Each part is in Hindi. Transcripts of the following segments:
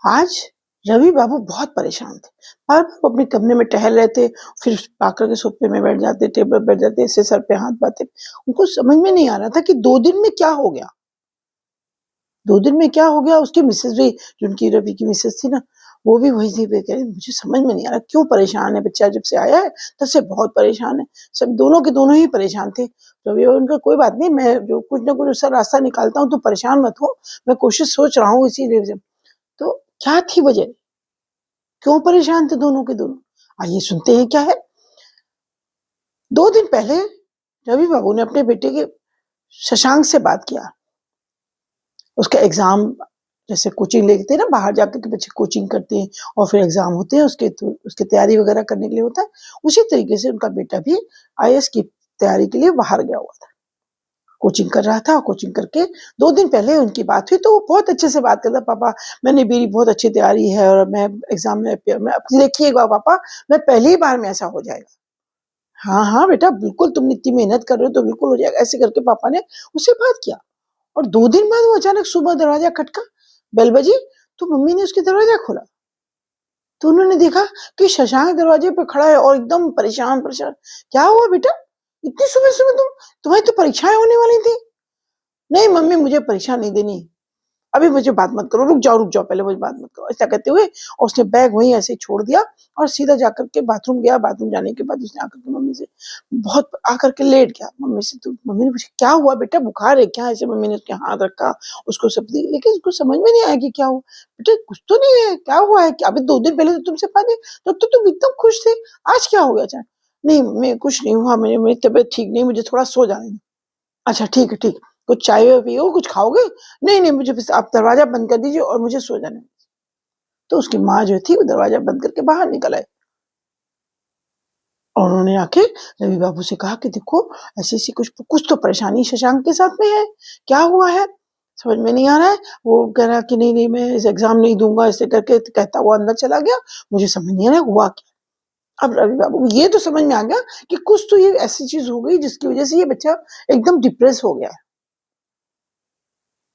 आज रवि बाबू बहुत परेशान थे। बार-बार वो अपने कमरे में टहल रहे थे, फिर आकर के सोफ़े में बैठ जाते, टेबल पे बैठ जाते, ऐसे सर पे हाथ पाते। उनको समझ में नहीं आ रहा था कि 2 दिन में क्या हो गया? 2 दिन में क्या हो गया? उसकी मिसेज़ भी, जो उनकी रवि की मिसेज़ थी ना, वो भी वही थी, वे कह रही मुझे समझ में नहीं आ रहा क्यों परेशान है बच्चा, जब से आया है तब से बहुत परेशान है। सब दोनों के दोनों ही परेशान थे। रवि और उनका कोई बात नहीं, मैं जो कुछ ना कुछ उसका रास्ता निकालता हूँ, तुम परेशान मत हो। मैं कोशिश सोच रहा हूँ इसीलिए से। तो क्या थी वजह? क्यों परेशान थे दोनों के दोनों? आइए सुनते हैं क्या है। 2 दिन पहले रवि बाबू ने अपने बेटे के शशांक से बात किया। उसका एग्ज़ाम, जैसे कोचिंग लेते हैं ना, बाहर जाकर के बच्चे कोचिंग करते हैं और फिर एग्ज़ाम होते हैं, उसकी तैयारी वगैरह करने के लिए होता है। उसी तरीके से उनका बेटा भी आईएएस की तैयारी के लिए बाहर गया हुआ था। कोचिंग कर रहा था, कोचिंग करके 2 दिन पहले उनकी बात हुई, तो वो बहुत अच्छे से बात करता, पापा मैंने मेरी बहुत अच्छी तैयारी है और मैं एग्ज़ाम में मैं देखिएगा पापा, मैं पहली बार में ऐसा हो जाएगा। हाँ, हाँ बेटा बिल्कुल, तुम इतनी मेहनत कर रहे हो तो बिल्कुल हो जाएगा। ऐसे करके पापा ने उससे बात किया और 2 दिन बाद वो अचानक सुबह दरवाज़ा खटका, बेल बजी, तो मम्मी ने उसके दरवाज़ा खोला। तो उन्होंने देखा कि शशांक दरवाजे पे खड़ा है और एकदम परेशान-परेशान। क्या हुआ बेटा? इतनी सुबह-सुबह तुम्हारी तो परीक्षाएँ होने वाली थी। नहीं मम्मी, मुझे परीक्षा नहीं देनी। अभी मुझे बात मत करो, रुक जाओ पहले, मुझे बात मत करो। ऐसा कहते हुए और उसने बैग वहीं ऐसे ही छोड़ दिया और सीधा जाकर के बाथरूम गया। बाथरूम जाने के बाद उसने आकर के मम्मी से बहुत आकर के लेट गया। मम्मी ने पूछा, "क्या हुआ बेटा, बुखार है क्या?" ऐसे मम्मी ने उसके हाथ रखा, उसको सब दी, लेकिन उसको समझ में नहीं आया कि क्या हुआ। "बेटा कुछ तो नहीं है, क्या हुआ है? क्या अभी 2 दिन पहले तो तुमसे बात हुई, तब तो तुम एकदम खुश थे, आज क्या हो गया अचानक?" "नहीं मम्मी, कुछ नहीं हुआ, मेरी तबीयत ठीक नहीं, मुझे थोड़ा सो जाने दो।" अच्छा ठीक है, ठीक है। कुछ चाय-वाय पियो, कुछ खाओगे? नहीं, नहीं मुझे बस आप दरवाज़ा बंद कर दीजिए और मुझे सो जाने दीजिए। तो उसकी माँ जो थी वो दरवाज़ा बंद करके बाहर निकल आई और उन्होंने आके रवि बाबू से कहा कि देखो ऐसी-ऐसी कुछ तो परेशानी शशांक के साथ में है। क्या हुआ है? समझ में नहीं आ रहा है। वो कह रहा कि नहीं, नहीं मैं इस एग्ज़ाम नहीं दूँगा, ऐसे करके कहता हुआ अंदर चला गया। मुझे समझ नहीं आ रहा है हुआ क्या? अब रवि बाबू को ये तो समझ में आ गया कि कुछ तो ये ऐसी चीज़ हो गई जिसकी वज़ह से ये बच्चा एकदम डिप्रेस हो गया है।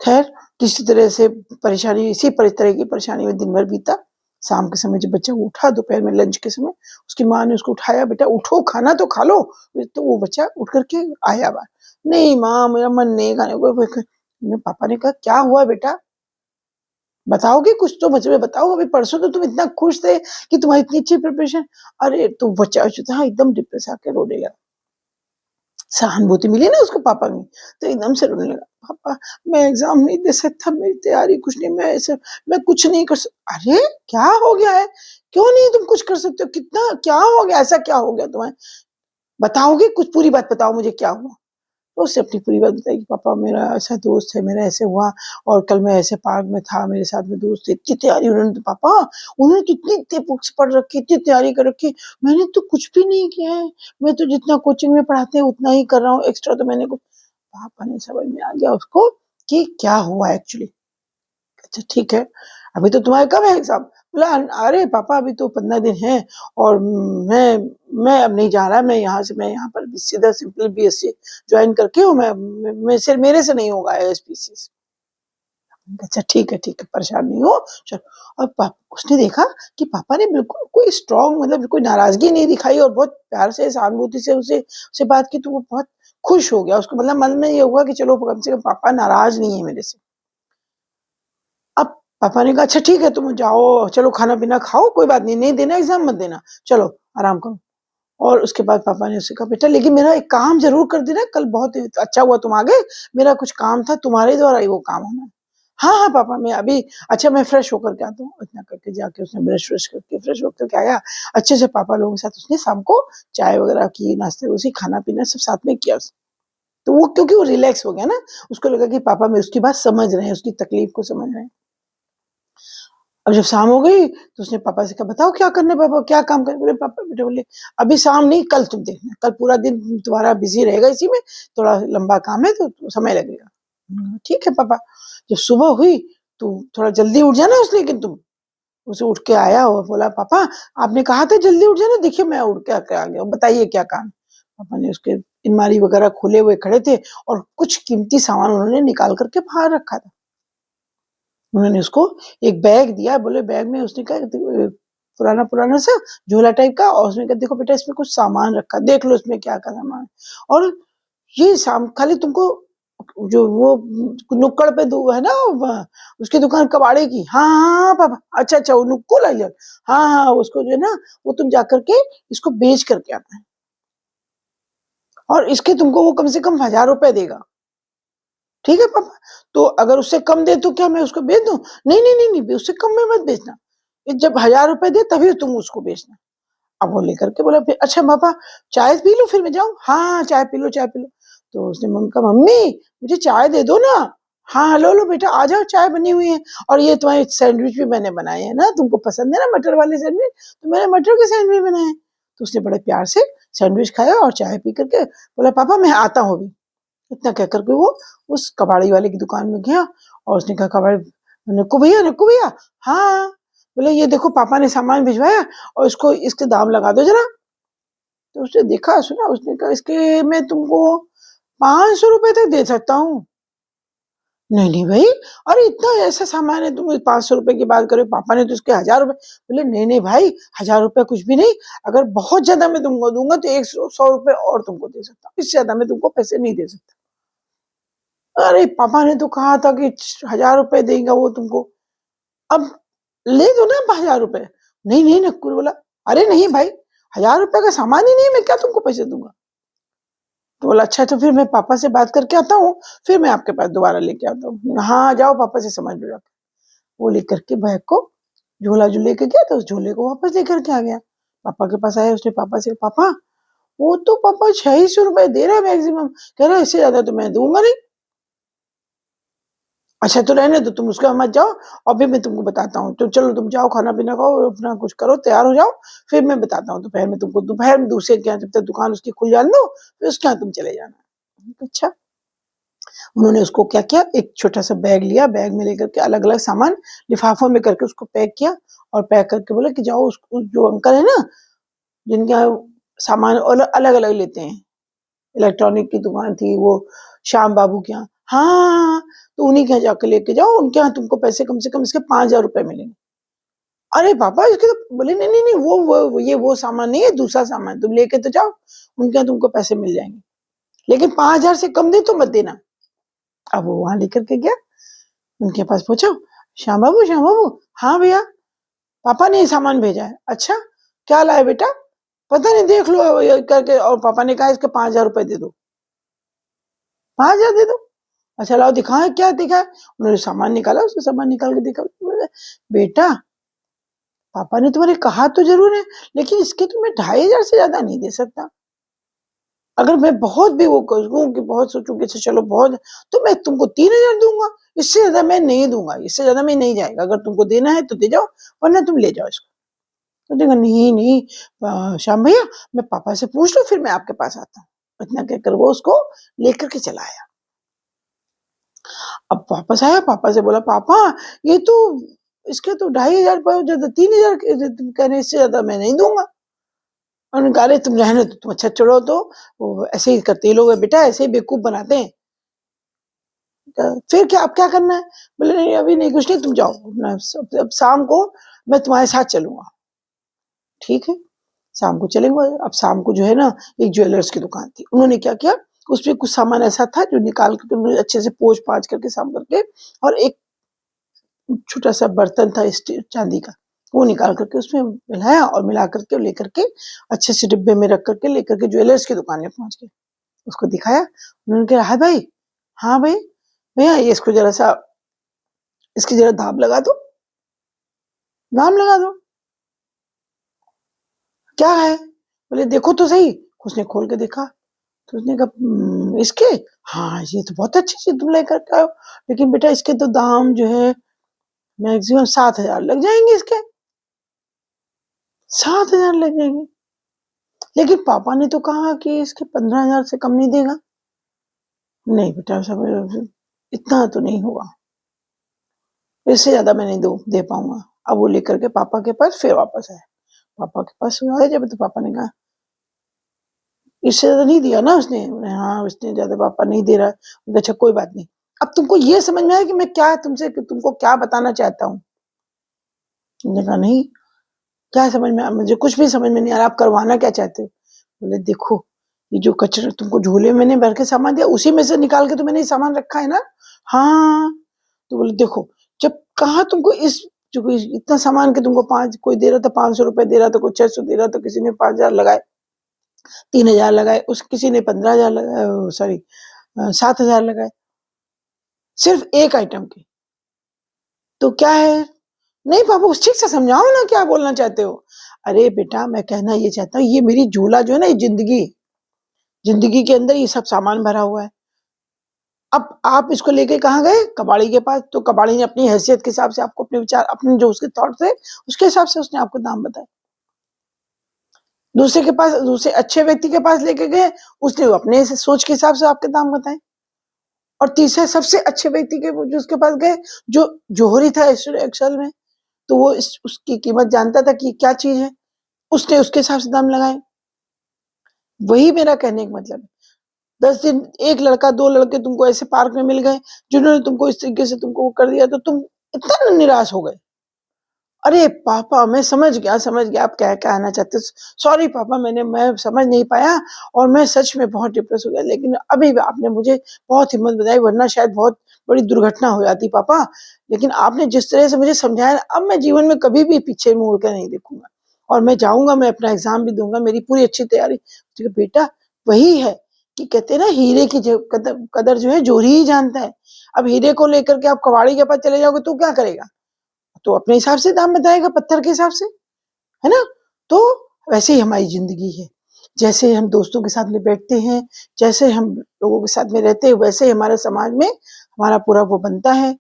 ख़ैर, किसी तरह से परेशानी, तरह की परेशानी में दिन भर बीता। शाम के समय जब बच्चा उठा दोपहर में लंच के समय, उसकी माँ ने उसको उठाया, "बेटा उठो, खाना तो खा लो।" तो वो बच्चा उठ कर के आया बाहर। "नहीं माँ, मेरा मन नहीं है खाने को।" पापा ने कहा, "क्या हुआ बेटा? बताओगे कुछ तो मुझे बताओ, अभी परसों तो तुम इतना खुश थे कि तुम्हारी इतनी अच्छी प्रिपरेशन।" अरे! तो बच्चा जो था एकदम डिप्रेस आके रोने लगा। सहानुभूति मिली ना उसको पापा की, तो एकदम से रोने लगा, "पापा मैं एग्ज़ाम नहीं दे सकता, मेरी तैयारी कुछ नहीं, मैं कुछ नहीं कर सक।" अरे! क्या हो गया है? क्यों नहीं तुम कुछ कर सकते हो? कितना क्या हो गया? ऐसा क्या हो गया तुम्हें? बताओगे? कुछ पूरी बात बताओ मुझे क्या हुआ? तो उसने अपनी पूरी बात बताई कि पापा मेरा ऐसा दोस्त है, मेरा ऐसे हुआ और कल मैं ऐसे पार्क में था, मेरे साथ में दोस्त थे, इतनी तैयारी उन्होंने तो पापा, उन्होंने तो इतनी बुक्स पढ़ रखी, इतनी तैयारी कर रखी, मैंने तो कुछ भी नहीं किया है। मैं तो जितना कोचिंग में पढ़ाते हैं उतना ही कर रहा हूँ, एक्स्ट्रा तो मैंने कुछ। पापा ने समझ में आ गया उसको कि क्या हुआ एक्चुअली। अच्छा ठीक है, अभी तो तुम्हारे कब है एग्ज़ाम? बोला अरे पापा अभी तो 15 दिन हैं और मैं अब नहीं जा रहा, मैं यहाँ पर सीधा सिंपल बीएससी जॉइन करके हूँ, मैं से मेरे से नहीं होगा आईएएस-पीसीएस। अच्छा ठीक है, परेशान नहीं हो, चलो। और उसने देखा कि पापा ने बिल्कुल कोई स्ट्रॉन्ग, मतलब कोई नाराज़गी नहीं दिखाई और बहुत प्यार से, सहानुभूति से उससे बात की, तो वो बहुत खुश हो गया। उसको मतलब मन में ये हुआ कि चलो कम से कम पापा नाराज़ नहीं है मेरे से। अब पापा ने कहा अच्छा ठीक है तुम जाओ, चलो खाना-पीना खाओ, कोई बात नहीं, नहीं देना एग्ज़ाम मत देना, चलो आराम करो। और उसके बाद पापा ने उससे कहा बेटा लेकिन मेरा एक काम ज़रूर कर देना, कल बहुत अच्छा हुआ तुम आ गए, मेरा कुछ काम था तुम्हारे द्वारा ही वो काम होना है। हाँ, हाँ पापा मैं अभी, अच्छा मैं फ्रेश होकर के आता हूँ। इतना करके जाके उसने ब्रश-व्रश करके फ्रेश होकर के आया। अच्छे से पापा लोगों के साथ उसने शाम को चाय वग़ैरह की, नाश्ते-वाश्ते, खाना-पीना सब साथ में किया उसने। तो वो क्योंकि वो रिलैक्स हो गया ना, उसको लगा कि पापा में उसकी बात समझ रहे हैं, उसकी तकलीफ़ को समझ रहे हैं। अब जब शाम हो गई तो उसने पापा से कहा बताओ क्या करना है पापा, क्या काम करना है? बोले पापा, बेटे बोले अभी शाम नहीं कल तुम देखना, कल पूरा दिन तुम्हारा बिज़ी रहेगा इसी में, थोड़ा लंबा काम है तो समय लगेगा। ठीक है पापा। जब सुबह हुई तो थोड़ा जल्दी उठ जाना लेकिन तुम। उसे उठ के आया और बोला पापा आपने कहा था जल्दी उठ जाना, देखिए मैं उठ के आ गया हूँ, बताइए क्या काम है? पापा ने उसके अलमारी वगैरह खोले हुए खड़े थे और कुछ कीमती सामान उन्होंने निकाल कर के बाहर रखा था। उन्होंने उसको एक बैग दिया, बोले बैग में उसने कहा पुराना सा झोला टाइप का, और उसने कहा देखो बेटा इसमें कुछ सामान रखा, देख लो इसमें क्या क्या सामान है। और ये खाली तुमको जो वो नुक्कड़ पे है ना उसकी दुकान कबाड़े की, हाँ हाँ हाँ पापा, अच्छा अच्छा वो नुक्को ला लिया, हाँ हाँ उसको जो है ना वो तुम जाकर के इसको बेच करके आना है, और इसके तुमको वो कम से कम 1000 रुपए देगा। ठीक है पापा, तो अगर उससे कम दे तो क्या मैं उसको बेच दूं? नहीं नहीं नहीं नहीं, उससे कम में मत बेचना, जब 1000 रुपए दे तभी तुम उसको बेचना। अब वो लेकर के बोला फिर अच्छा पापा चाय पी लूं फिर मैं जाऊं? हाँ हाँ चाय पी लो चाय पी लो। तो उसने मम्मी कहा मम्मी मुझे चाय दे दो ना। हाँ हाँ लो लो बेटा आ जाओ, चाय बनी हुई है, और ये तुम्हारे सैंडविच भी मैंने बनाए हैं ना, तुमको पसंद है ना मटर वाले सैंडविच, तो मैंने मटर के सैंडविच बनाए हैं। तो उसने बड़े प्यार से सैंडविच खाया और चाय पी करके बोला पापा मैं आता हूँ अभी। इतना कह करके वो उस कबाड़ी वाले की दुकान में गया, और उसने कहा कबाड़ी नक्कू भैया, हाँ, बोले ये देखो पापा ने सामान भिजवाया और इसको इसके दाम लगा दो जरा। तो उसने देखा सुना, उसने कहा इसके मैं तुमको 500 रुपए तक दे सकता हूँ। नहीं नहीं भाई, अरे इतना ऐसा सामान है तुम 500 रुपए की बात करो, पापा ने तो इसके 1000 रुपए। बोले नहीं नहीं भाई 1000 रुपए कुछ भी नहीं, अगर बहुत ज्यादा मैं तुमको दूंगा तो 100 रुपए और तुमको दे सकता हूँ, इससे ज्यादा मैं तुमको पैसे नहीं दे सकता। अरे पापा ने तो कहा था कि 1000 रुपए देगा वो तुमको, अब ले दो ना 1000 रुपए। नहीं नहीं नक्कुर बोला, अरे नहीं भाई 1000 रुपए का सामान ही नहीं है, मैं क्या तुमको पैसे दूंगा? तो बोला अच्छा तो फिर मैं पापा से बात करके आता हूँ, फिर मैं आपके पास दोबारा लेके आता हूँ। हाँ जाओ पापा से समझ लो जाके। वो लेकर के बैग को झोला जो लेके गया था उस झोले को वापस लेकर के आ गया। पापा के पास आया, उसने पापा से पापा वो तो पापा 600 रुपए दे रहा है मैक्सिमम, कह रहा है इससे ज्यादा तो मैं दूंगा नहीं। अच्छा तो रहने दो, तुम उसके मत जाओ, अभी मैं तुमको बताता हूँ, तो चलो तुम जाओ खाना पीना खाओ अपना कुछ करो तैयार हो जाओ, फिर मैं बताता हूँ दोपहर में तुमको, दोपहर में दूसरे के यहाँ जब तक दुकान उसकी खुल जाने दो फिर उसके यहाँ तुम चले जाना। अच्छा उन्होंने उसको क्या किया, एक छोटा सा बैग लिया, बैग में लेकर के अलग अलग सामान लिफाफों में करके उसको पैक किया, और पैक करके बोला कि जाओ उस जो अंकल है ना जिनके यहाँ सामान अलग अलग लेते हैं, इलेक्ट्रॉनिक की दुकान थी वो श्याम बाबू के यहाँ, हाँ तो उन्हीं के यहाँ जाकर लेके जाओ, उनके यहाँ तुमको पैसे कम से कम इसके 5000 रुपए मिलेंगे। अरे पापा इसके तो बोले नहीं नहीं नहीं वो ये वो सामान नहीं है, दूसरा सामान तुम लेके तो जाओ, उनके यहाँ तुमको पैसे मिल जाएंगे, लेकिन 5000 से कम दे तो मत देना। अब वो वहां लेकर के गया, उनके पास पूछो श्याम बाबू, हाँ भैया पापा ने ये सामान भेजा है। अच्छा क्या लाए बेटा? पता नहीं देख लो ये करके, और पापा ने कहा इसके 5000 रुपए दे दो। 5000 दे दो? अच्छा लाओ दिखाएं क्या दिखा है। उन्होंने सामान निकाला, उसको सामान निकाल के देखा, बेटा पापा ने तुम्हारे कहा तो जरूर है, लेकिन इसके तो मैं 2500 से ज्यादा नहीं दे सकता, अगर मैं बहुत भी वो कहूँ कि बहुत सोचूं कि अच्छा चलो बहुत, तो मैं तुमको 3000 दूंगा, इससे ज्यादा मैं नहीं दूंगा, इससे ज्यादा मैं नहीं जाएगा, अगर तुमको देना है तो दे जाओ वरना तुम ले जाओ इसको। तो देखा नहीं नहीं श्याम भैया मैं पापा से पूछ लूं फिर मैं आपके पास आता हूँ, इतना कहकर वो उसको लेकर के चला आया। अब वापस आया, पापा से बोला पापा ये तो इसके तो 2500 ज्यादा 3000 कहने, इससे ज्यादा मैं नहीं दूंगा। और उन्होंने कहा अरे तुम रहने दो, तुम अच्छा छोड़ो तो, वो ऐसे ही करते ये लोग हैं बेटा, ऐसे ही बेवकूफ बनाते हैं। फिर क्या अब क्या करना है? बोले नहीं अभी नहीं कुछ नहीं, तुम जाओ अब शाम को मैं तुम्हारे साथ चलूंगा। ठीक है शाम को चलेंगे। अब शाम को जो है ना एक ज्वेलर्स की दुकान थी, उन्होंने क्या किया उसपे कुछ सामान ऐसा था जो निकाल करके उन्होंने अच्छे से पोंछ पाछ करके साफ करके, और एक छोटा सा बर्तन था चांदी का, वो निकाल करके उसमें मिलाया और मिला करके लेकर के अच्छे से डिब्बे में रख करके लेकर के ज्वेलर्स की दुकान में पहुंच गए, उसको दिखाया। उन्होंने कहा हाँ भाई, हाँ भाई भैया ये इसको जरा सा इसकी जरा दाम लगा दो, दाम लगा दो। क्या है? बोले देखो तो सही। उसने खोल के देखा तो उसने कहा इसके, हाँ ये तो बहुत अच्छी चीज तुम लेकर के आए हो, लेकिन बेटा इसके तो दाम जो है मैक्सिमम 7000 लग जाएंगे इसके, 7000 लग जाएंगे। लेकिन पापा ने तो कहा कि इसके 15000 से कम नहीं देगा। नहीं बेटा सब इतना तो नहीं होगा, इससे ज्यादा मैं नहीं दे पाऊंगा। अब वो लेकर के पापा के पास फिर वापस आया, पापा के पास आए जब तो पापा ने कहा इससे ज्यादा नहीं दिया ना उसने? हाँ उसने ज्यादा पापा नहीं दे रहा है। अच्छा कोई बात नहीं, अब तुमको ये समझ में आया कि मैं क्या तुमको क्या बताना चाहता हूँ? मैंने कहा नहीं, क्या समझ में आया? मुझे कुछ भी समझ में नहीं आ रहा, आप करवाना क्या चाहते हो? बोले देखो, ये जो कचरा तुमको झोले में मैंने भर के सामान दिया, उसी में से निकाल के तो मैंने ये सामान रखा है ना? हाँ। तो बोले देखो, जब कहा तुमको जो इतना सामान के तुमको 5 कोई दे रहा था, ₹500 दे रहा था, कोई 600 दे रहा था, किसी ने 5000 लगाए, 3000 लगाए, किसी ने 15000 लगाए, सॉरी 7000 लगाए, सिर्फ एक आइटम के। तो क्या है? नहीं पापा, कुछ ठीक से समझाओ ना, क्या बोलना चाहते हो? अरे बेटा, मैं कहना ये चाहता हूँ, ये मेरी झोला जो है ना, ये जिंदगी के अंदर ये सब सामान भरा हुआ है। अब आप इसको लेके कहाँ गए? कबाड़ी के पास। तो कबाड़ी ने अपनी हैसियत के हिसाब से आपको अपने विचार, अपने जो उसके थॉट थे, उसके हिसाब से उसने आपको दाम बताए। दूसरे के पास, दूसरे अच्छे व्यक्ति के पास लेके गए, उसने अपने सोच के हिसाब से आपके दाम बताए। और तीसरे सबसे अच्छे व्यक्ति के जो उसके पास गए, जो जोहरी था एक्चुअल में, तो वो उसकी कीमत जानता था कि क्या चीज है, उसने उसके हिसाब से दाम लगाए। वही मेरा कहने का मतलब है। 10 दिन एक लड़का, 2 लड़के तुमको ऐसे पार्क में मिल गए, जिन्होंने तुमको इस तरीके से तुमको वो कर दिया, तो तुम इतना निराश हो गए। अरे पापा, मैं समझ गया आप क्या कहना चाहते हो। सॉरी पापा, मैं समझ नहीं पाया, और मैं सच में बहुत डिप्रेस हो गया, लेकिन अभी भी आपने मुझे बहुत हिम्मत बताई, वरना शायद बहुत बड़ी दुर्घटना हो जाती पापा। लेकिन आपने जिस तरह से मुझे समझाया, अब मैं जीवन में कभी भी पीछे मुड़ कर नहीं देखूंगा, और मैं जाऊंगा, मैं अपना एग्जाम भी दूंगा, मेरी पूरी अच्छी तैयारी। ठीक है बेटा, वही है कि कहते हैं ना, हीरे की कदर जो है जोरी ही जानता है। अब हीरे को लेकर के आप कबाड़ी के पास चले जाओगे तो क्या करेगा? तो अपने हिसाब से दाम बताएगा, पत्थर के हिसाब से, है ना? तो वैसे ही हमारी जिंदगी है। जैसे हम दोस्तों के साथ में बैठते हैं, जैसे हम लोगों के साथ में रहते हैं, वैसे ही हमारे समाज में हमारा पूरा वो बनता है।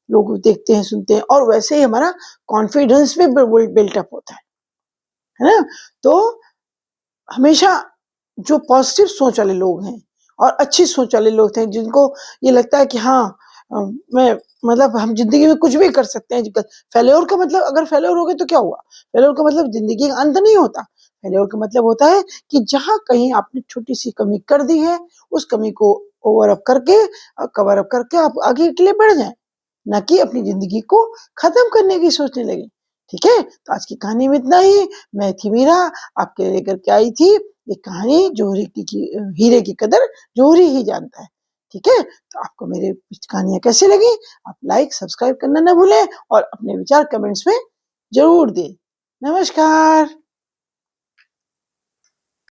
लोग देखते हैं, सुनते हैं, और वैसे ही हमारा कॉन्फिडेंस भी बिल्टअप होता है ना? तो हमेशा जो पॉजिटिव सोच वाले लोग हैं और अच्छी सोच वाले लोग हैं, जिनको ये लगता है कि हाँ, मैं मतलब हम जिंदगी में कुछ भी कर सकते हैं। फेल्योर का मतलब, अगर फेल्योर हो गए तो क्या हुआ? फेल्योर का मतलब जिंदगी का अंत नहीं होता। फेल्योर का मतलब होता है कि जहां कहीं आपने छोटी सी कमी कर दी है, उस कमी को ओवर अप करके, कवर अप करके आप आगे के लिए बढ़ जाएं, ना कि अपनी जिंदगी को खत्म करने की सोचने लगे। ठीक है, तो आज की कहानी में इतना ही। मैं थी मीरा, आपके लिए लेकर के आई थी ये कहानी, जोहरी की हीरे की कदर जोहरी ही जानता है। ठीक है, तो आपको मेरे कहानियां कैसी लगी? आप लाइक सब्सक्राइब करना ना भूलें, और अपने विचार कमेंट्स में जरूर दें। नमस्कार।